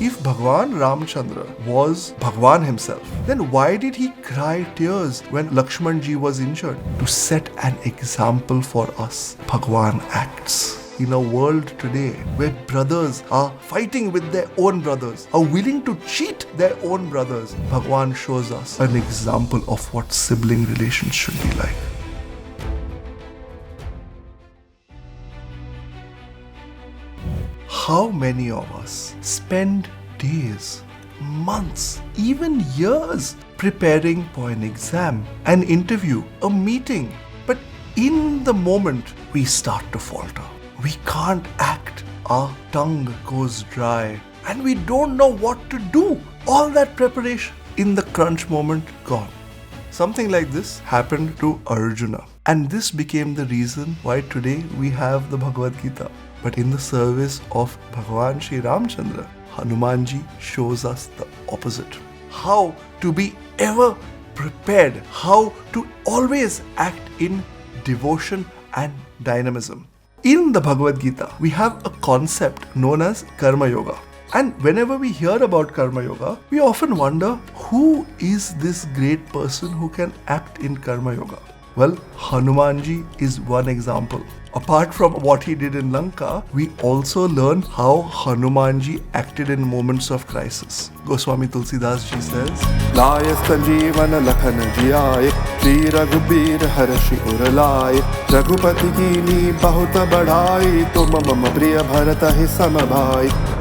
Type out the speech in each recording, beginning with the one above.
If Bhagavan Ramchandra was Bhagavan himself, then why did he cry tears when Lakshmanji was injured? To set an example for us, Bhagavan acts. In a world today where brothers are fighting with their own brothers, are willing to cheat their own brothers, Bhagavan shows us an example of what sibling relations should be like. How many of us spend days, months, even years preparing for an exam, an interview, a meeting, but in the moment we start to falter. We can't act, our tongue goes dry, and we don't know what to do. All that preparation in the crunch moment gone. Something like this happened to Arjuna, and this became the reason why today we have the Bhagavad Gita. But in the service of Bhagavan Sri Ramchandra, Hanumanji shows us the opposite. How to be ever prepared, how to always act in devotion and dynamism. In the Bhagavad Gita, we have a concept known as Karma Yoga. And whenever we hear about Karma Yoga, we often wonder, who is this great person who can act in Karma Yoga? Well, Hanumanji is one example. Apart from what he did in Lanka, we also learn how Hanumanji acted in moments of crisis. Goswami Tulsidas ji says, Laye Sanjivani lakhan jiyaye, Shri Raghubir harshi urlaye, Raghupati kini bahut badhai, Tum mama priya bharata hi samabhai.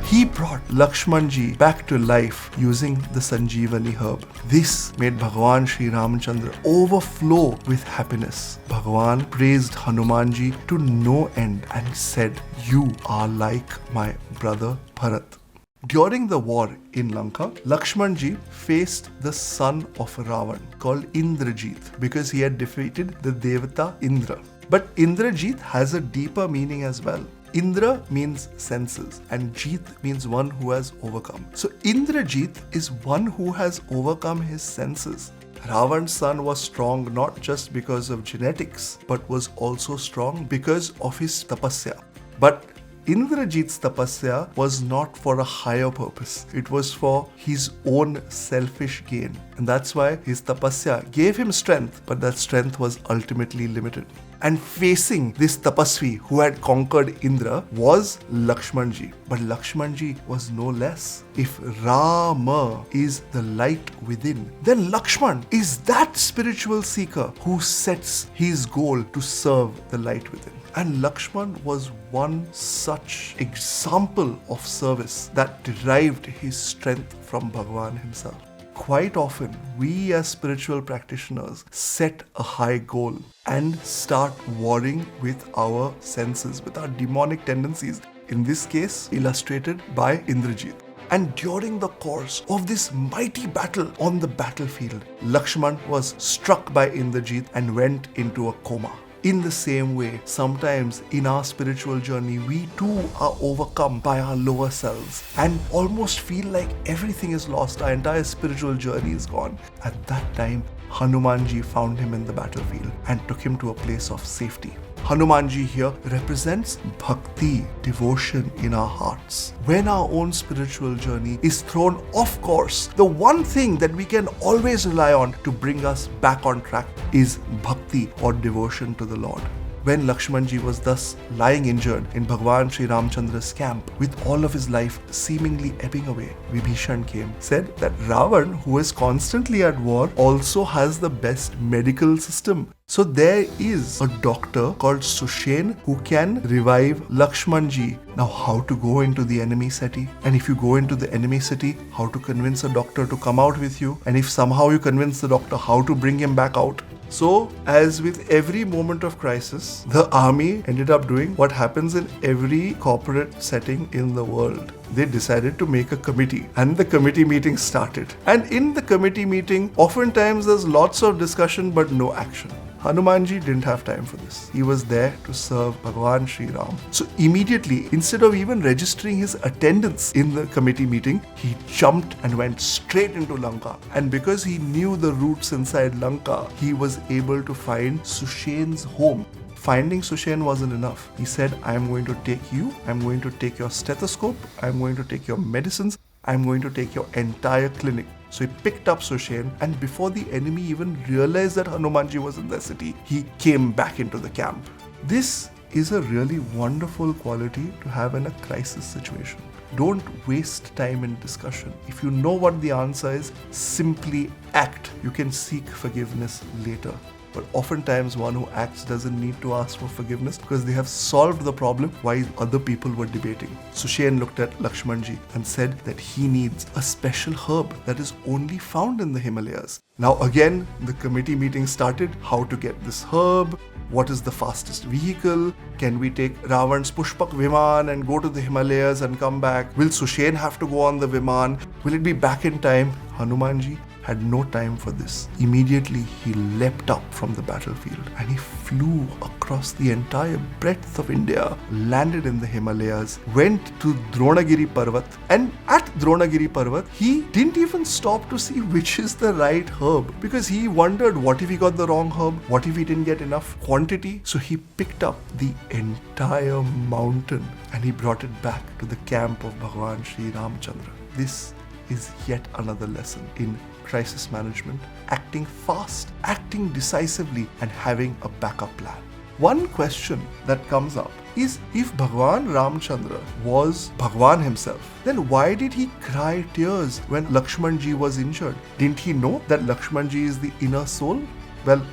He brought Lakshmanji back to life using the Sanjivani herb. This made Bhagavan Sri Ramchandra overflow with happiness. Bhagavan praised Hanumanji to no end and said, "You are like my brother Bharat." During the war in Lanka, Lakshmanji faced the son of Ravan called Indrajit because he had defeated the Devata Indra. But Indrajit has a deeper meaning as well. Indra means senses and Jeet means one who has overcome. So Indrajit is one who has overcome his senses. Ravan's son was strong not just because of genetics, but was also strong because of his tapasya. But Indrajit's tapasya was not for a higher purpose. It was for his own selfish gain. And that's why his tapasya gave him strength, but that strength was ultimately limited. And facing this tapasvi who had conquered Indra was Lakshmanji. But Lakshmanji was no less. If Rama is the light within, then Lakshman is that spiritual seeker who sets his goal to serve the light within. And Lakshman was one such example of service that derived his strength from Bhagavan himself. Quite often, we as spiritual practitioners set a high goal and start warring with our senses, with our demonic tendencies, in this case illustrated by Indrajit. And during the course of this mighty battle on the battlefield, Lakshman was struck by Indrajit and went into a coma. In the same way, sometimes in our spiritual journey, we too are overcome by our lower selves and almost feel like everything is lost, our entire spiritual journey is gone. At that time, Hanumanji found him in the battlefield and took him to a place of safety. Hanumanji here represents bhakti, devotion in our hearts. When our own spiritual journey is thrown off course, the one thing that we can always rely on to bring us back on track is bhakti or devotion to the Lord. When Lakshmanji was thus lying injured in Bhagavan Sri Ramchandra's camp with all of his life seemingly ebbing away, Vibhishan came, said that Ravan, who is constantly at war, also has the best medical system. So there is a doctor called Sushen who can revive Lakshmanji. Now how to go into the enemy city? And if you go into the enemy city, how to convince a doctor to come out with you? And if somehow you convince the doctor, how to bring him back out? So, as with every moment of crisis, the army ended up doing what happens in every corporate setting in the world. They decided to make a committee, and the committee meeting started. And in the committee meeting, oftentimes there's lots of discussion but no action. Hanumanji didn't have time for this. He was there to serve Bhagavan Sri Ram. So immediately, instead of even registering his attendance in the committee meeting, he jumped and went straight into Lanka. And because he knew the routes inside Lanka, he was able to find Sushen's home. finding Sushen wasn't enough. He said, I'm going to take you, I'm going to take your stethoscope, I'm going to take your medicines, I'm going to take your entire clinic. So he picked up Sushen, and before the enemy even realized that Hanumanji was in their city, he came back into the camp. This is a really wonderful quality to have in a crisis situation. Don't waste time in discussion. If you know what the answer is, simply act. You can seek forgiveness later. But oftentimes one who acts doesn't need to ask for forgiveness because they have solved the problem while other people were debating. Sushen looked at Lakshmanji and said that he needs a special herb that is only found in the Himalayas. Now again, the committee meeting started. How to get this herb? What is the fastest vehicle? Can we take Ravan's Pushpak Viman and go to the Himalayas and come back? Will Sushen have to go on the Viman? Will it be back in time? Hanumanji had no time for this. Immediately he leapt up from the battlefield and he flew across the entire breadth of India, landed in the Himalayas, went to Dronagiri Parvat, and at Dronagiri Parvat he didn't even stop to see which is the right herb because he wondered, what if he got the wrong herb? What if he didn't get enough quantity? So he picked up the entire mountain and he brought it back to the camp of Bhagavan Sri Ramchandra. This is yet another lesson in crisis management, acting fast, acting decisively, and having a backup plan. One question that comes up is, if Bhagavan Ramchandra was Bhagavan himself, then why did he cry tears when Lakshmanji was injured? Didn't he know that Lakshmanji is the inner soul? Well,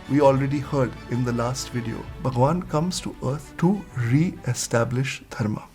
we already heard in the last video, Bhagavan comes to earth to re-establish dharma.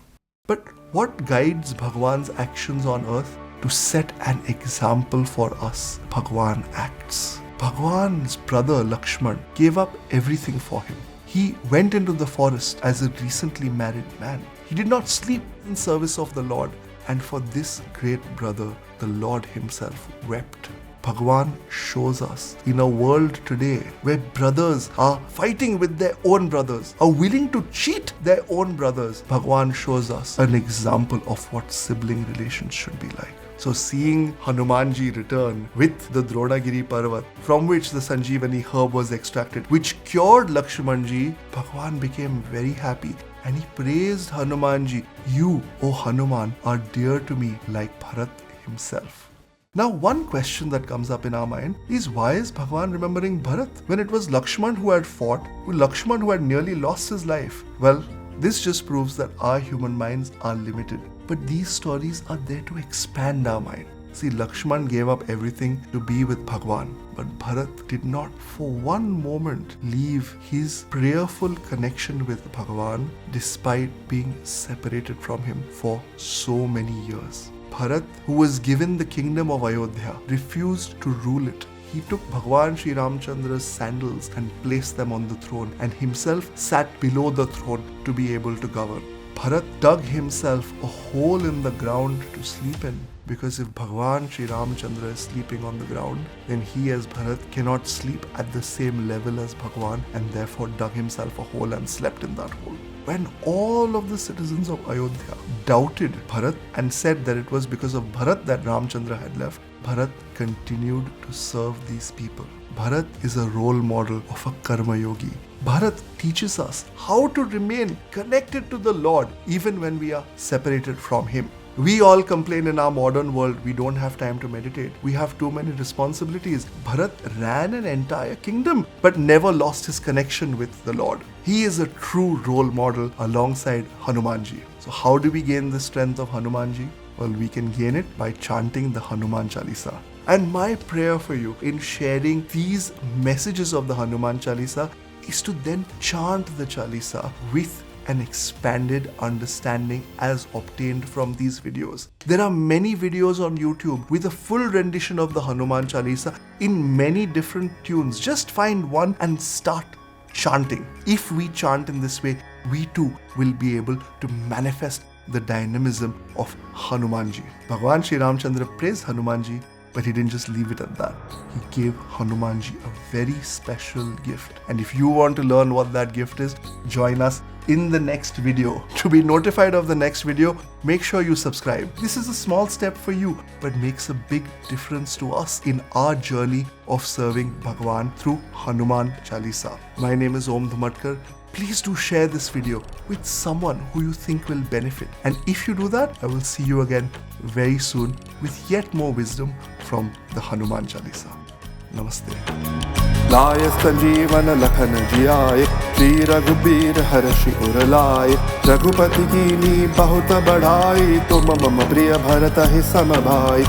But what guides Bhagavan's actions on earth? To set an example for us, Bhagavan acts. Bhagavan's brother Lakshman gave up everything for him. He went into the forest as a recently married man. He did not sleep in service of the Lord, and for this great brother, the Lord himself wept. Bhagavan shows us in a world today where brothers are fighting with their own brothers, are willing to cheat their own brothers. Bhagavan shows us an example of what sibling relations should be like. So seeing Hanumanji return with the Dronagiri Parvat, from which the Sanjivani herb was extracted, which cured Lakshmanji, Bhagavan became very happy and he praised Hanumanji. You, O Hanuman, are dear to me like Bharat himself. Now one question that comes up in our mind is, why is Bhagavan remembering Bharat when it was Lakshman who had fought, Lakshman who had nearly lost his life? Well, this just proves that our human minds are limited. But these stories are there to expand our mind. See, Lakshman gave up everything to be with Bhagavan, but Bharat did not for one moment leave his prayerful connection with Bhagavan despite being separated from him for so many years. Bharat, who was given the kingdom of Ayodhya, refused to rule it. He took Bhagavan Sri Ramchandra's sandals and placed them on the throne, and himself sat below the throne to be able to govern. Bharat dug himself a hole in the ground to sleep in, because if Bhagavan Sri Ramchandra is sleeping on the ground, then he as Bharat cannot sleep at the same level as Bhagavan, and therefore dug himself a hole and slept in that hole. When all of the citizens of Ayodhya doubted Bharat and said that it was because of Bharat that Ramchandra had left, Bharat continued to serve these people. Bharat is a role model of a karma yogi. Bharat teaches us how to remain connected to the Lord even when we are separated from Him. We all complain in our modern world, we don't have time to meditate. We have too many responsibilities. Bharat ran an entire kingdom but never lost his connection with the Lord. He is a true role model alongside Hanumanji. So how do we gain the strength of Hanumanji? Well, we can gain it by chanting the Hanuman Chalisa. And my prayer for you in sharing these messages of the Hanuman Chalisa is to then chant the Chalisa with an expanded understanding as obtained from these videos. There are many videos on YouTube with a full rendition of the Hanuman Chalisa in many different tunes. Just find one and start chanting. If we chant in this way, we too will be able to manifest the dynamism of Hanumanji. Bhagavan Sri Ramchandra praised Hanumanji, but he didn't just leave it at that. He gave Hanumanji a very special gift. And if you want to learn what that gift is, join us in the next video. To be notified of the next video, make sure you subscribe. This is a small step for you, but makes a big difference to us in our journey of serving Bhagavan through Hanuman Chalisa. My name is Om Dhumatkar. please do share this video with someone who you think will benefit. And if you do that, I will see you again very soon with yet more wisdom from the Hanuman Chalisa. Namaste. लाय संजीवन लखन जियाए, श्री रघुबीर हर्षि उर लाए। रघुपति कीन्ही बहुत बड़ाई, तुम मम प्रिय भरत ही सम भाई।